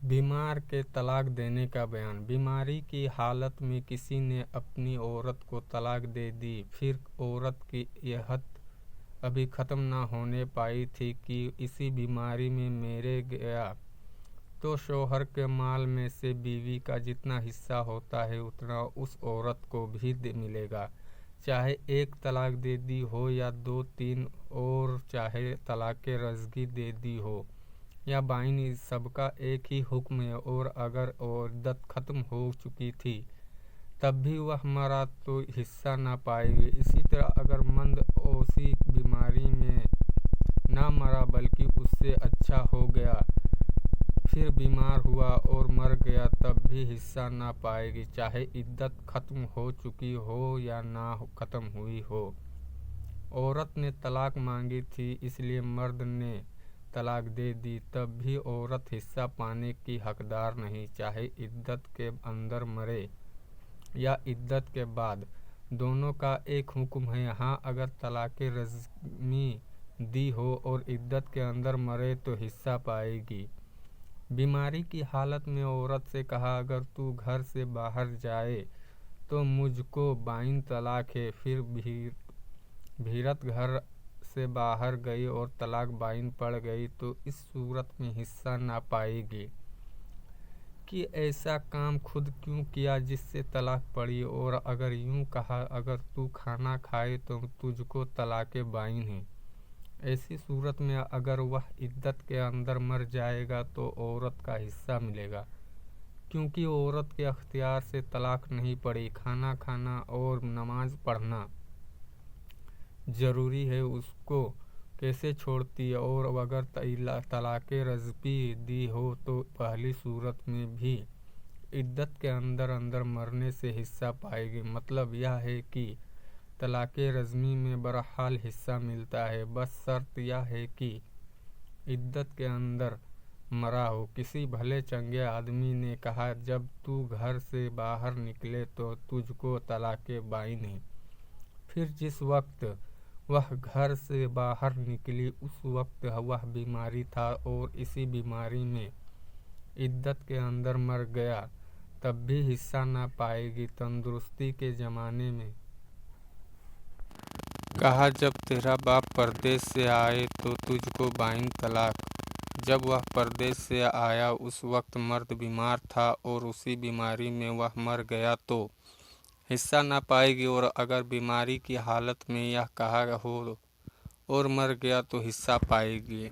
बीमार के तलाक देने का बयान। बीमारी की हालत में किसी ने अपनी औरत को तलाक दे दी। फिर औरत की यह अभी ख़त्म ना होने पाई थी कि इसी बीमारी में मर गया तो शौहर के माल में से बीवी का जितना हिस्सा होता है उतना उस औरत को भी मिलेगा, चाहे एक तलाक दे दी हो या 2-3 और चाहे तलाक रज़गी दे दी हो या बाइन, सबका एक ही हुक्म है। और अगर इद्दत ख़त्म हो चुकी थी तब भी वह मरा तो हिस्सा ना पाएगी। इसी तरह अगर मंद ओसी बीमारी में ना मरा बल्कि उससे अच्छा हो गया, फिर बीमार हुआ और मर गया तब भी हिस्सा ना पाएगी, चाहे इद्दत ख़त्म हो चुकी हो या ना ख़त्म हुई हो। औरत ने तलाक मांगी थी इसलिए मर्द ने तलाक दे दी, तब भी औरत हिस्सा पाने की हकदार नहीं, चाहे इद्दत के अंदर मरे या इद्दत के बाद। दोनों का एक हुक्म है। हाँ, अगर तलाक रज़मी दी हो और इद्दत के अंदर मरे तो हिस्सा पाएगी। बीमारी की हालत में औरत से कहा, अगर तू घर से बाहर जाए तो मुझको बाइन तलाक है। फिर भीरत घर से बाहर गई और तलाक बाइन पड़ गई तो इस सूरत में हिस्सा ना पाएगी कि ऐसा काम खुद क्यों किया जिससे तलाक पड़ी। और अगर यूं कहा, अगर तू खाना खाए तो तुझको तलाक बाइन है। ऐसी सूरत में अगर वह इद्दत के अंदर मर जाएगा तो औरत का हिस्सा मिलेगा, क्योंकि औरत के अख्तियार से तलाक नहीं पड़ी। खाना खाना और नमाज पढ़ना ज़रूरी है, उसको कैसे छोड़ती है। और अगर तलाक रज़बी दी हो तो पहली सूरत में भी इद्दत के अंदर मरने से हिस्सा पाएगी। मतलब यह है कि तलाक रज़मी में बहरहाल हिस्सा मिलता है, बस शर्त यह है कि इद्दत के अंदर मरा हो। किसी भले चंगे आदमी ने कहा, जब तू घर से बाहर निकले तो तुझको तलाक बाइन है। फिर जिस वक्त वह घर से बाहर निकली उस वक्त वह बीमारी था और इसी बीमारी में इद्दत के अंदर मर गया, तब भी हिस्सा ना पाएगी। तंदुरुस्ती के ज़माने में कहा, जब तेरा बाप परदेश से आए तो तुझको बाइन तलाक। जब वह परदेश से आया उस वक्त मर्द बीमार था और उसी बीमारी में वह मर गया तो हिस्सा ना पाएगी। और अगर बीमारी की हालत में यह कहा हो और मर गया तो हिस्सा पाएगी।